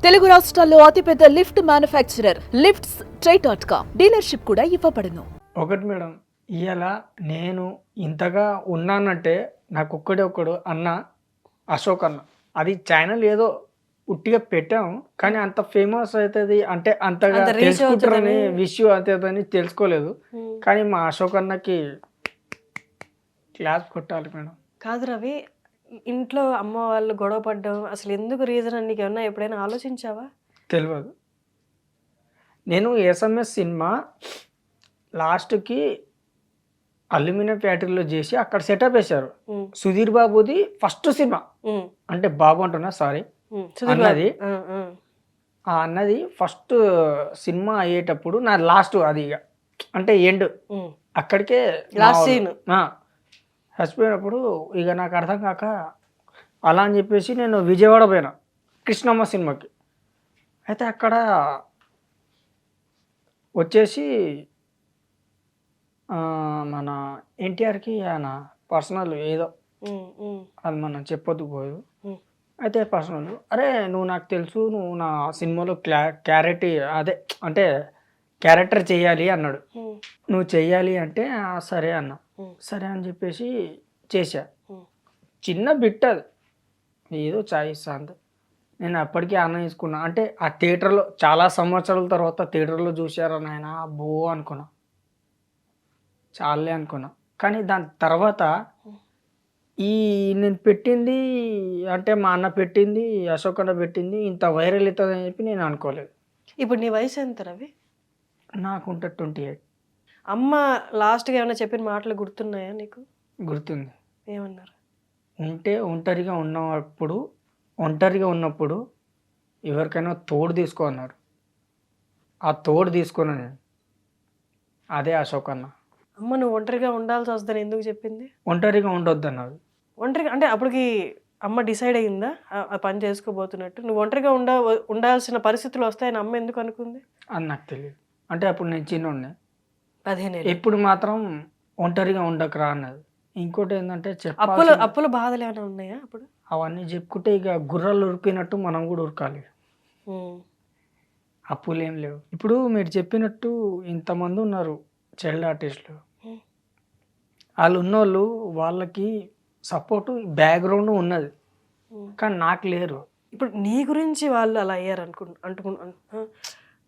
తెలుగు రాష్ట్రాల్లో అతిపెద్ద lift manufacturer lifts ట్రై.com dealership కూడా ఇవ్వబడును. ఒకటి మేడం, ఇవాళ నేను ఇంతగా ఉన్నానంటే నాకు ఒక్కడు అన్న అశోక్ అన్న. అది ఛానల్ ఏదో ఉట్టిగా పెట్టాము, కానీ అంత ఫేమస్ అవుతుంది అంటే అంతగా తెలుసుకుంటారని విషయం అవుతుందని తెలుసుకోలేదు. కానీ మా అశోక్ అన్నకి క్లాస్ కొట్టాలి మేడం. కాదు రవి, ఇంట్లో అమ్మ వాళ్ళు గొడవ పడ్డం అసలు ఎందుకు రీజన్ అని నీకు ఏమన్నా ఎప్పుడైనా ఆలోచించావా? తెలియదు. నేను ఎస్ఎంఎస్ సినిమా లాస్ట్కి అల్యూమినియం ఫ్యాక్టరీలో చేసి అక్కడ సెటప్ వేశారు. సుధీర్ బాబుది ఫస్ట్ సినిమా, అంటే బాబు అంటున్నా సారీ, అన్నది ఆ అన్నది ఫస్ట్ సినిమా అయ్యేటప్పుడు నా లాస్ట్ అది అంటే ఎండ్ అక్కడికే లాస్ట్ సీన్ చచ్చిపోయినప్పుడు ఇక నాకు అర్థం కాక అలా అని చెప్పేసి నేను విజయవాడ పోయినా కృష్ణమ్మ సినిమాకి. అయితే అక్కడ వచ్చేసి మన ఎన్టీఆర్కి ఆయన పర్సనల్ ఏదో అది మనం చెప్పొద్దు పోదు. అయితే పర్సనల్, అరే నువ్వు నాకు తెలుసు, నువ్వు నా సినిమాలో అదే అంటే క్యారెక్టర్ చేయాలి అన్నాడు. నువ్వు చెయ్యాలి అంటే సరే అన్న. సరే అని చెప్పేసి చేశా. చిన్న బిట్ అది, ఏదో చాయిస్ అంతే. నేను అప్పటికీ ఆనందం తీసుకున్నా. అంటే ఆ థియేటర్లో చాలా సంవత్సరాల తర్వాత థియేటర్లో చూశారని ఆయన బో అనుకున్నా, చాలే అనుకున్నా. కానీ దాని తర్వాత ఈ నేను పెట్టింది అంటే మా అన్న పెట్టింది, అశోక్ అన్న పెట్టింది ఇంత వైరల్ అవుతుంది అని చెప్పి నేను అనుకోలేదు. ఇప్పుడు నీ వయసు ఎంత రవి? నాకుంటే 28. అమ్మ లాస్ట్గా ఏమైనా చెప్పిన మాటలు గుర్తున్నాయా నీకు? గుర్తుంది. ఏమన్నారు? ఒంటరిగా ఉన్నప్పుడు ఎవరికైనా తోడు తీసుకో అన్నారు. ఆ తోడు తీసుకున్నా నేను, అదే అశోక్ అన్న. అమ్మ నువ్వు ఒంటరిగా ఉండాల్సి వస్తుందని ఎందుకు చెప్పింది? ఒంటరిగా ఉండొద్దు అన్నది. ఒంటరిగా అంటే అప్పటికి అమ్మ డిసైడ్ అయ్యిందా ఆ పని చేసుకోబోతున్నట్టు? నువ్వు ఒంటరిగా ఉండాల్సిన పరిస్థితులు వస్తాయని అమ్మ ఎందుకు అనుకుంది? అది నాకు తెలియదు. అంటే అప్పుడు నేను చిన్నోడినే, 15 ఏళ్ళు. ఎప్పుడు మాత్రం ఒంటరిగా ఉండకరా అన్నది. ఇంకోటి ఏంటంటే అప్పుల బాధలు ఏమైనా ఉన్నాయా అప్పుడు? అవన్నీ చెప్పుకుంటే ఇక గుర్రాలు ఉరికినట్టు మనం కూడా ఉరకాలి. అప్పులు ఏం లేవు. ఇప్పుడు మీరు చెప్పినట్టు ఇంతమంది ఉన్నారు చైల్డ్ ఆర్టిస్టులు, వాళ్ళు ఉన్నోళ్ళు వాళ్ళకి సపోర్టు బ్యాక్గ్రౌండ్ ఉన్నది, కానీ నాకు లేరు. ఇప్పుడు నీ గురించి వాళ్ళు అలా అయ్యారు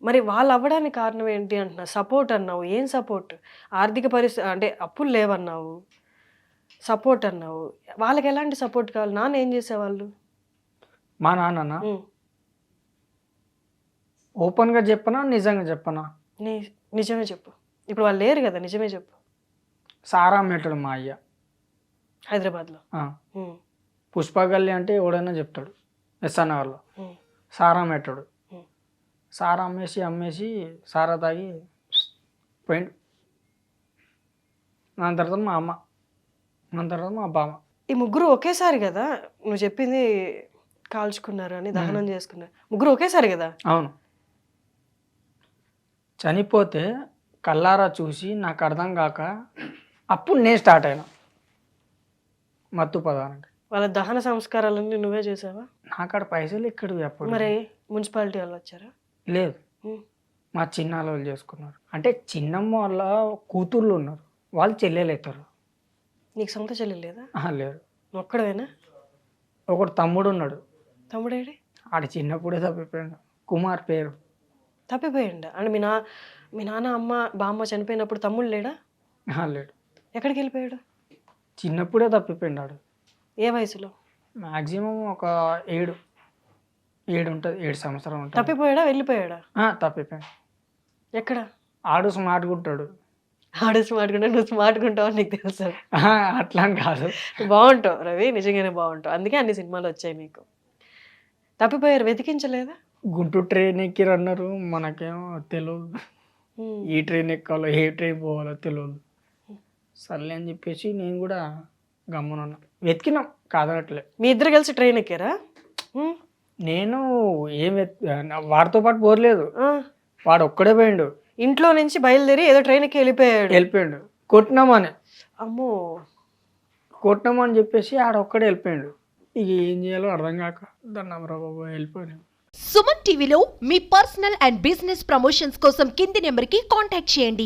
మరి వాళ్ళు అవ్వడానికి కారణం ఏంటి అంటున్నా? సపోర్ట్ అన్నావు, ఏం సపోర్ట్? ఆర్థిక పరిస్థితి అంటే అప్పులు లేవన్నావు, సపోర్ట్ అన్నావు. వాళ్ళకి ఎలాంటి సపోర్ట్ కావాలి? నాన్న ఏం చేసేవాళ్ళు? మా నాన్న ఓపెన్గా చెప్పనా నిజంగా చెప్పనా? నిజమే చెప్పు. ఇప్పుడు వాళ్ళు లేరు కదా, నిజమే చెప్పు. సారా మెట్టడు మా అయ్య హైదరాబాద్లో. పుష్పగల్లి అంటే ఎవడైనా చెప్తాడు. ఎస్ఆర్నగర్లో సారా మెట్టడు. సారా అమ్మేసి సారా తాగి పోయిండు. దాని తర్వాత మా అమ్మ, దాని తర్వాత మా బామ్మ. ఈ ముగ్గురు ఒకేసారి కదా నువ్వు చెప్పింది, కాల్చుకున్నారు అని దహనం చేసుకున్నారు. ముగ్గురు ఒకేసారి కదా? అవును. చనిపోతే కల్లారా చూసి నాకు అర్థం కాక అప్పుడు నేను స్టార్ట్ అయినా మత్తు పదానికి. వాళ్ళ దహన సంస్కారాలన్నీ నువ్వే చేసావా? నాకాడ పైసలు ఎక్కడివి అప్పుడు. మరి మున్సిపాలిటీ వాళ్ళు వచ్చారా? లేదు, మా చిన్నాళ్ళు వాళ్ళు చేసుకున్నారు. అంటే చిన్నమ్మ వాళ్ళ కూతుర్లు ఉన్నారు, వాళ్ళు చెల్లెలు అవుతారు. నీకు సొంత చెల్లి లేదా? లేరు. ఒక్కడవేనా? ఒకడు తమ్ముడు ఉన్నాడు. తమ్ముడేడి? ఆడ చిన్నప్పుడే తప్పిపోయాడు. కుమార్ పేరు. తప్పిపోయాడు అంటే మీ నాన్న అమ్మ బామ్మ చనిపోయినప్పుడు తమ్ముడు లేడా? లేడు. ఎక్కడికి వెళ్ళిపోయాడు? చిన్నప్పుడే తప్పిపోయాడు. ఏ వయసులో? మ్యాక్సిమం ఒక 7 ఉంటుంది, 7 సంవత్సరాలు ఉంటుంది. తప్పిపోయాడా వెళ్ళిపోయాడా? తప్పిపోయాడు. ఎక్కడ? ఆడు స్మార్ట్గా ఉంటాడు. ఆడు స్మార్ట్గా ఉంటాడు, నువ్వు స్మార్ట్గా ఉంటావు అని నీకు తెలుసు. అట్లా అని కాదు, బాగుంటావు రవి, నిజంగానే బాగుంటావు. అందుకే అన్ని సినిమాలు వచ్చాయి మీకు. తప్పిపోయారు, వెతికించలేదా? గుంటూరు ట్రైన్ ఎక్కిరు అన్నారు, మనకేమో తెలియదు. ఈ ట్రైన్ ఎక్కాలో ఏ ట్రైన్ పోవాలో తెలియదు. సర్లే అని చెప్పేసి నేను కూడా గమ్మునున్నా. వెతికినాం కాదనట్లే. మీ ఇద్దరు కలిసి ట్రైన్ ఎక్కారా? నేను వాడితో పాటు పోరలేదు, వాడు ఒక్కడే పోయిండు. ఇంట్లో నుంచి బయలుదేరి ఏదో ట్రైన్ ఎక్కి వెళ్ళిపోయాడు. కొట్టినామని. అమ్మో, కొట్టినామని చెప్పేసి ఆడ ఒక్కడే వెళ్ళిపోయాడు. ఇక ఏం చేయాలో అర్థం కాక దండం రా బాబు వెళ్ళిపోయాను. సుమన్ టీవీలో మీ పర్సనల్ అండ్ బిజినెస్ ప్రమోషన్స్ కోసం కింది నెంబర్కి కాంటాక్ట్ చేయండి.